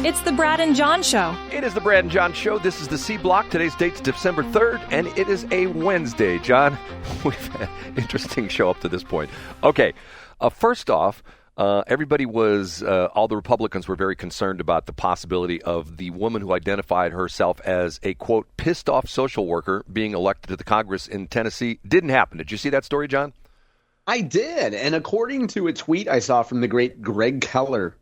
It's the Brad and John Show. It is the Brad and John Show. This is the C Block. Today's date's December 3rd, and it is a Wednesday, John. We've had an interesting show up to this point. Okay, first off, everybody was, all the Republicans were very concerned about the possibility of the woman who identified herself as a, quote, pissed off social worker being elected to the Congress in Tennessee. Didn't happen. Did you see that story, John? I did. And according to a tweet I saw from the great Greg Keller,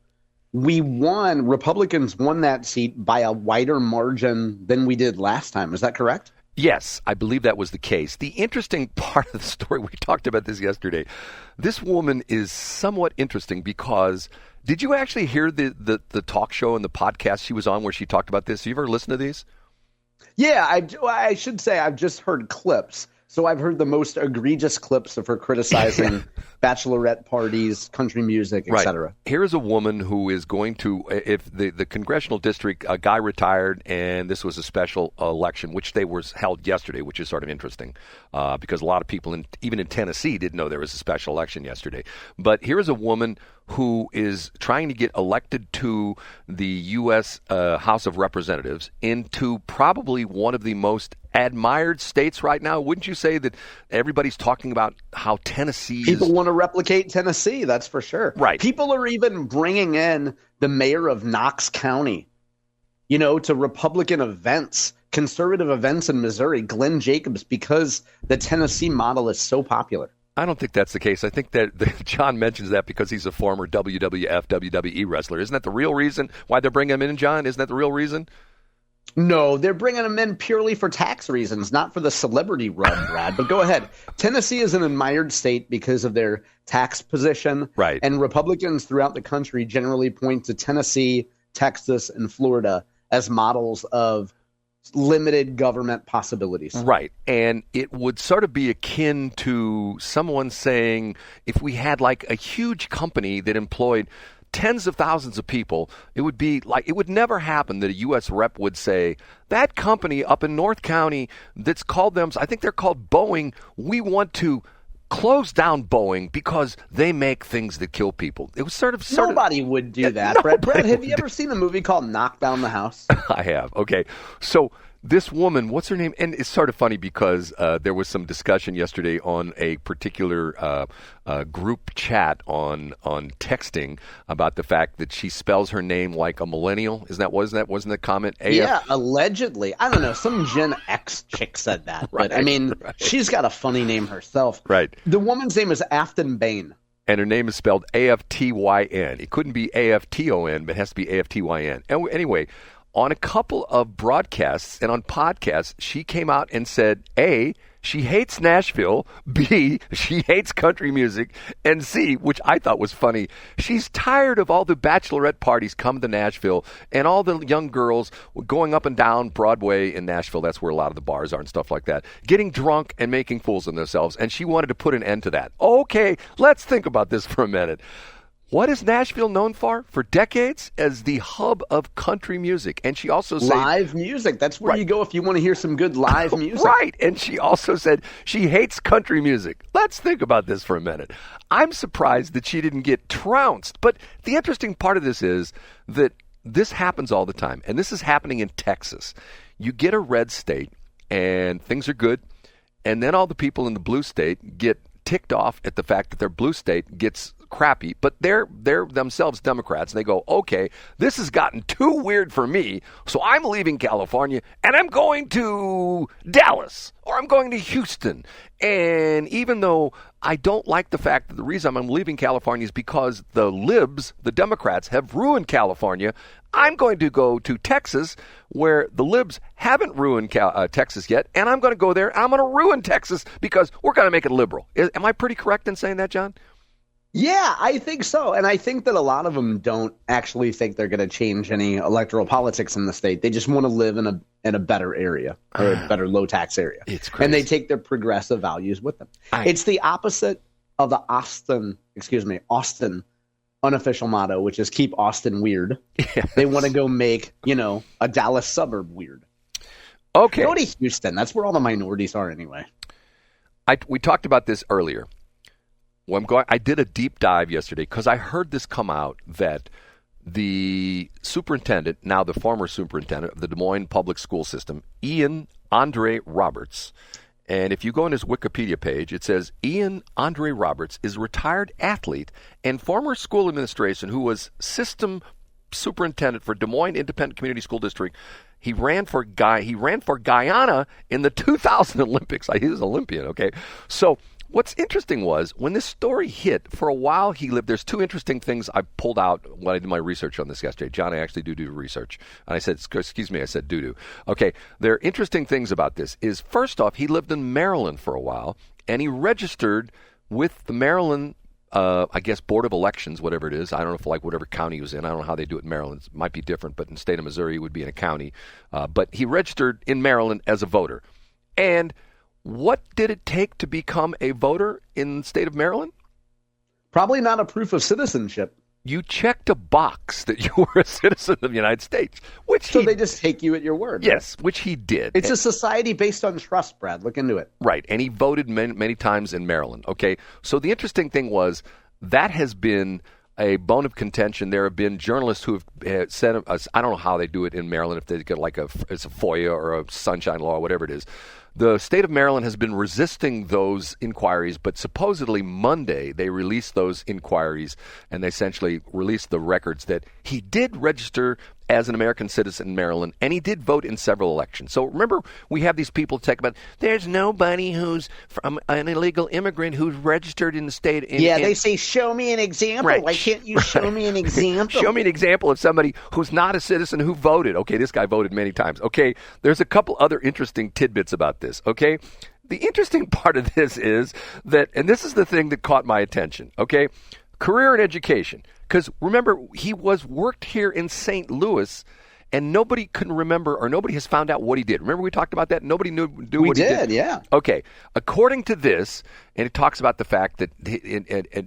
Republicans won that seat by a wider margin than we did last time. Is that correct? Yes, I believe that was the case. The interesting part of the story, we talked about this yesterday, this woman is somewhat interesting because, did you actually hear the talk show and the podcast she was on where she talked about this? Have you ever listened to these? Yeah, I should say I've just heard clips. So I've heard the most egregious clips of her criticizing bachelorette parties, country music, etc. Right. Here is a woman who is going to, if the congressional district, a guy retired, and this was a special election, which they were held yesterday, which is sort of interesting because a lot of people, even in Tennessee, didn't know there was a special election yesterday. But here is a woman who is trying to get elected to the U.S. House of Representatives into probably one of the most admired states right now. Wouldn't you say that everybody's talking about how Tennessee People want to replicate Tennessee, that's for sure. Right. People are even bringing in the mayor of Knox County, to Republican events, conservative events in Missouri, Glenn Jacobs, because the Tennessee model is so popular. I don't think that's the case. I think that John mentions that because he's a former WWF, WWE wrestler. Isn't that the real reason why they're bringing him in, John? Isn't that the real reason? No, they're bringing him in purely for tax reasons, not for the celebrity rub, Brad. But go ahead. Tennessee is an admired state because of their tax position. Right. And Republicans throughout the country generally point to Tennessee, Texas, and Florida as models of limited government possibilities. Right. And it would sort of be akin to someone saying, if we had like a huge company that employed tens of thousands of people, it would be like, it would never happen that a U.S. rep would say, that company up in North County that's called them, I think they're called Boeing, we want to close down Boeing because they make things that kill people. It was sort of Nobody would do that. Brad, have you ever seen the movie called Knock Down the House? I have. Okay. So this woman, what's her name? And it's sort of funny because there was some discussion yesterday on a particular group chat on texting about the fact that she spells her name like a millennial. Wasn't the comment? Yeah, allegedly. I don't know. Some Gen X chick said that. Right, but I mean, she's got a funny name herself. Right. The woman's name is Afton Bain. And her name is spelled Aftyn. It couldn't be Afton, but it has to be Aftyn. And anyway, on a couple of broadcasts and on podcasts, she came out and said, A, she hates Nashville, B, she hates country music, and C, which I thought was funny, she's tired of all the bachelorette parties coming to Nashville and all the young girls going up and down Broadway in Nashville, that's where a lot of the bars are and stuff like that, getting drunk and making fools of themselves, and she wanted to put an end to that. Okay, let's think about this for a minute. What is Nashville known for? For decades as the hub of country music. And she also said live music. That's where you go if you want to hear some good live music. Right. And she also said she hates country music. Let's think about this for a minute. I'm surprised that she didn't get trounced. But the interesting part of this is that this happens all the time. And this is happening in Texas. You get a red state and things are good. And then all the people in the blue state get ticked off at the fact that their blue state gets crappy, but they're themselves Democrats, and they go, okay, this has gotten too weird for me, so I'm leaving California, and I'm going to Dallas, or I'm going to Houston. And even though I don't like the fact that the reason I'm leaving California is because the libs, the Democrats, have ruined California, I'm going to go to Texas, where the libs haven't ruined Texas yet, and I'm going to go there, and I'm going to ruin Texas because we're going to make it liberal. Am I pretty correct in saying that, John? Yeah, I think so. And I think that a lot of them don't actually think they're going to change any electoral politics in the state. They just want to live in a better area or a better low tax area. It's crazy. And they take their progressive values with them. It's the opposite of the Austin unofficial motto, which is keep Austin weird. Yes. They want to go make, a Dallas suburb weird. Okay. Go to Houston. That's where all the minorities are anyway. We talked about this earlier. I did a deep dive yesterday because I heard this come out that the superintendent, now the former superintendent of the Des Moines public school system, Ian Andre Roberts. And if you go on his Wikipedia page, it says Ian Andre Roberts is a retired athlete and former school administration who was system superintendent for Des Moines Independent Community School District. He ran for Guyana in the 2000 Olympics. He was Olympian, okay? So what's interesting was when this story hit, for a while he lived. There's two interesting things I pulled out when I did my research on this yesterday. John, I actually do research. And I said, excuse me, I said do. Okay, there are interesting things about this. Is first off, he lived in Maryland for a while, and he registered with the Maryland I guess Board of Elections, whatever it is. I don't know if like whatever county he was in. I don't know how they do it in Maryland. It might be different, but in the state of Missouri, it would be in a county. But he registered in Maryland as a voter. And what did it take to become a voter in the state of Maryland? Probably not a proof of citizenship. You checked a box that you were a citizen of the United States, so they just take you at your word. Yes, which he did. It's a society based on trust, Brad. Look into it. Right, and he voted many times in Maryland. Okay, so the interesting thing was that has been a bone of contention. There have been journalists who have said, I don't know how they do it in Maryland, if they get like it's a FOIA or a Sunshine Law, whatever it is. The state of Maryland has been resisting those inquiries, but supposedly Monday they released those inquiries and they essentially released the records that he did register as an American citizen in Maryland, and he did vote in several elections. So remember, we have these people talk about, there's nobody who's from an illegal immigrant who's registered in the state. They say, show me an example. Right. Why can't you show me an example? Show me an example of somebody who's not a citizen who voted. Okay, this guy voted many times. Okay, there's a couple other interesting tidbits about this. Okay, the interesting part of this is that, and this is the thing that caught my attention, okay, career and education. Because remember, he worked here in St. Louis, and nobody can remember, or nobody has found out what he did. Remember we talked about that? Nobody knew what he did. We did, yeah. Okay. According to this, and it talks about the fact that,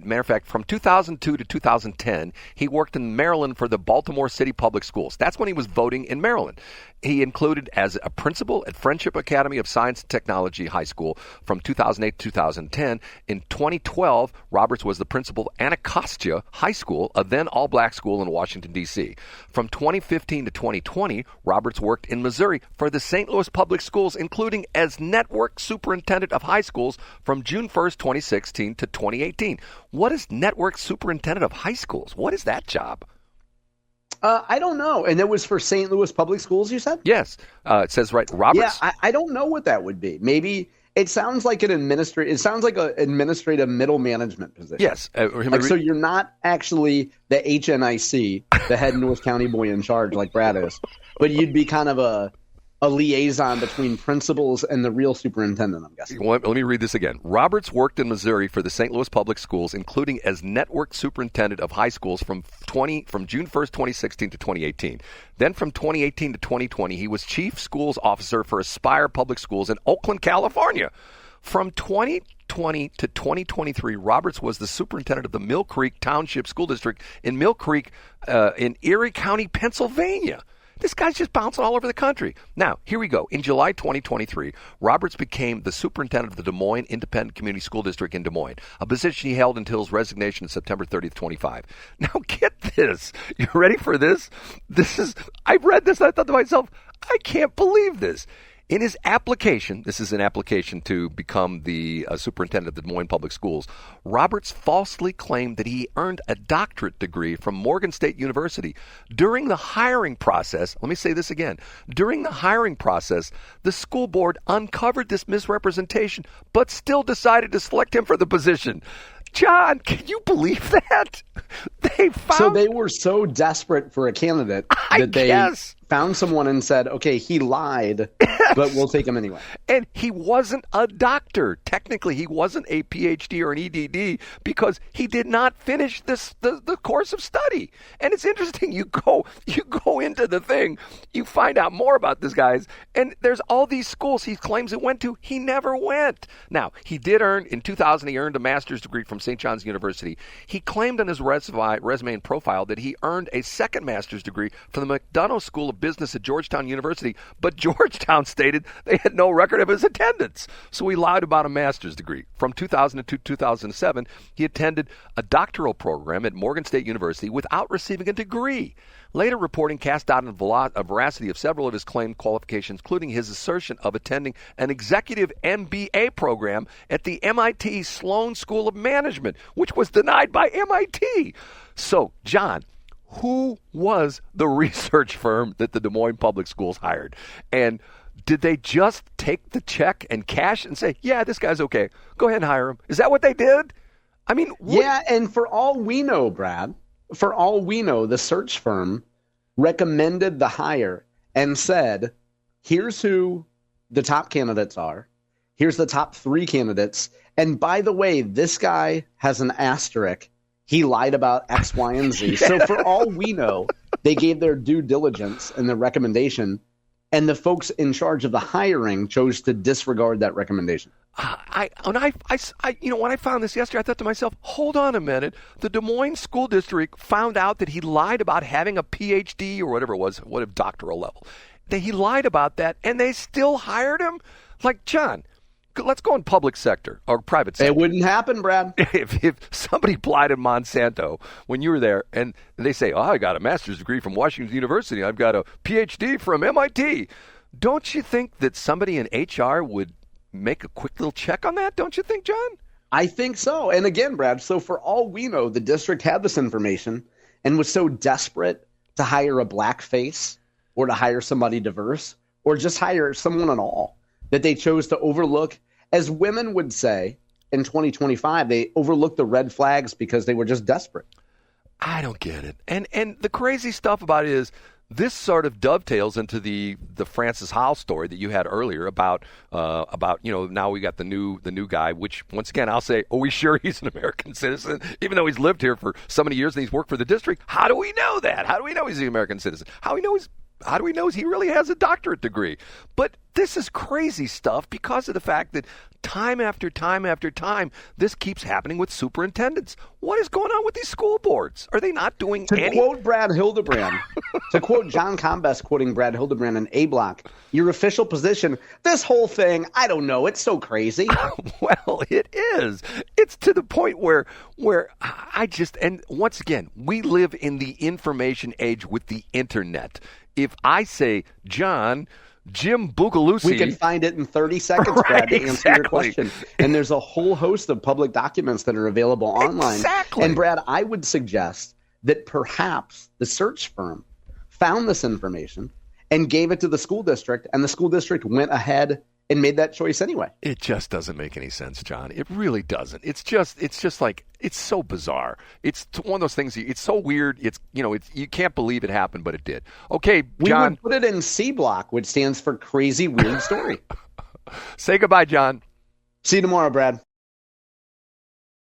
matter of fact, from 2002 to 2010, he worked in Maryland for the Baltimore City Public Schools. That's when he was voting in Maryland. He included as a principal at Friendship Academy of Science and Technology High School from 2008 to 2010. In 2012, Roberts was the principal at Anacostia High School, a then all-black school in Washington, D.C. From 2015 to 2020, Roberts worked in Missouri for the St. Louis Public Schools, including as network superintendent of high schools from June 1st, 2016 to 2018. What is network superintendent of high schools? What is that job? I don't know. And it was for St. Louis Public Schools, you said? Yes. It says right, Roberts. Yeah, I don't know what that would be. Maybe it sounds like an administrative middle management position. Yes. So you're not actually the HNIC, the head North County boy in charge like Brad is, but you'd be kind of a liaison between principals and the real superintendent, I'm guessing. Let me read this again. Roberts worked in Missouri for the St. Louis Public Schools, including as network superintendent of high schools from June 1st, 2016 to 2018. Then from 2018 to 2020, he was chief schools officer for Aspire Public Schools in Oakland, California. From 2020 to 2023, Roberts was the superintendent of the Mill Creek Township School District in Mill Creek in Erie County, Pennsylvania. This guy's just bouncing all over the country. Now, here we go. In July 2023, Roberts became the superintendent of the Des Moines Independent Community School District in Des Moines, a position he held until his resignation on September 30th, 25. Now, get this. You ready for this? I read this and I thought to myself, I can't believe this. In his application, this is an application to become the superintendent of the Des Moines Public Schools, Roberts falsely claimed that he earned a doctorate degree from Morgan State University. During the hiring process, let me say this again, during the hiring process, the school board uncovered this misrepresentation, but still decided to select him for the position. John, can you believe that? So they were so desperate for a candidate that they found someone and said, okay, he lied, but we'll take him anyway. And he wasn't a doctor. Technically, he wasn't a PhD or an EDD because he did not finish the course of study. And it's interesting. You go go into the thing, you find out more about this guy's, and there's all these schools he claims he went to. He never went. Now, he did earn, in 2000, he earned a master's degree from St. John's University. He claimed on his resume and profile that he earned a second master's degree from the McDonough School of Business at Georgetown University, but Georgetown stated they had no record of his attendance. So he lied about a master's degree. From 2000 to 2007, he attended a doctoral program at Morgan State University without receiving a degree. Later reporting cast doubt on the veracity of several of his claimed qualifications, including his assertion of attending an executive MBA program at the MIT Sloan School of Management, which was denied by MIT. So, John, who was the research firm that the Des Moines Public Schools hired? And did they just take the check and cash and say, yeah, this guy's okay, go ahead and hire him? Is that what they did? I mean, yeah, and for all we know, Brad, for all we know, the search firm recommended the hire and said, here's who the top candidates are. Here's the top 3 candidates. And by the way, this guy has an asterisk. He lied about X, Y, and Z. Yeah. So for all we know, they gave their due diligence and the recommendation, and the folks in charge of the hiring chose to disregard that recommendation. When I found this yesterday, I thought to myself, hold on a minute. The Des Moines School District found out that he lied about having a PhD or whatever it was, what doctoral level. He lied about that, and they still hired him? Like, John, let's go in public sector or private sector. It wouldn't happen, Brad. If somebody applied at Monsanto when you were there and they say, I got a master's degree from Washington University, I've got a PhD from MIT, don't you think that somebody in HR would make a quick little check on that? Don't you think, John? I think so. And again, Brad, so for all we know, the district had this information and was so desperate to hire a black face or to hire somebody diverse or just hire someone at all that they chose to overlook, as women would say in 2025, they overlooked the red flags because they were just desperate. I don't get it. And the crazy stuff about it is this sort of dovetails into the Francis Howell story that you had earlier about now we got the new guy, which once again I'll say, are we sure he's an American citizen, even though he's lived here for so many years and he's worked for the district? How do we know that? How do we know he's an American citizen? How do we know he really has a doctorate degree? But this is crazy stuff because of the fact that time after time after time, this keeps happening with superintendents. What is going on with these school boards? Are they not doing anything? To quote Brad Hildebrand, to quote John Combest quoting Brad Hildebrand in A Block, your official position, this whole thing, I don't know, it's so crazy. Well, it is. It's to the point where and once again, we live in the information age with the internet. If I say, Jim Bugalusi. We can find it in 30 seconds, Brad, to answer your question. And there's a whole host of public documents that are available online. Exactly. And Brad, I would suggest that perhaps the search firm found this information and gave it to the school district, and the school district went ahead and made that choice anyway. It just doesn't make any sense, John. It really doesn't. It's just like, it's so bizarre. It's one of those things. It's so weird. You can't believe it happened, but it did. Okay, John. We would put it in C Block, which stands for crazy weird story. Say goodbye, John. See you tomorrow, Brad.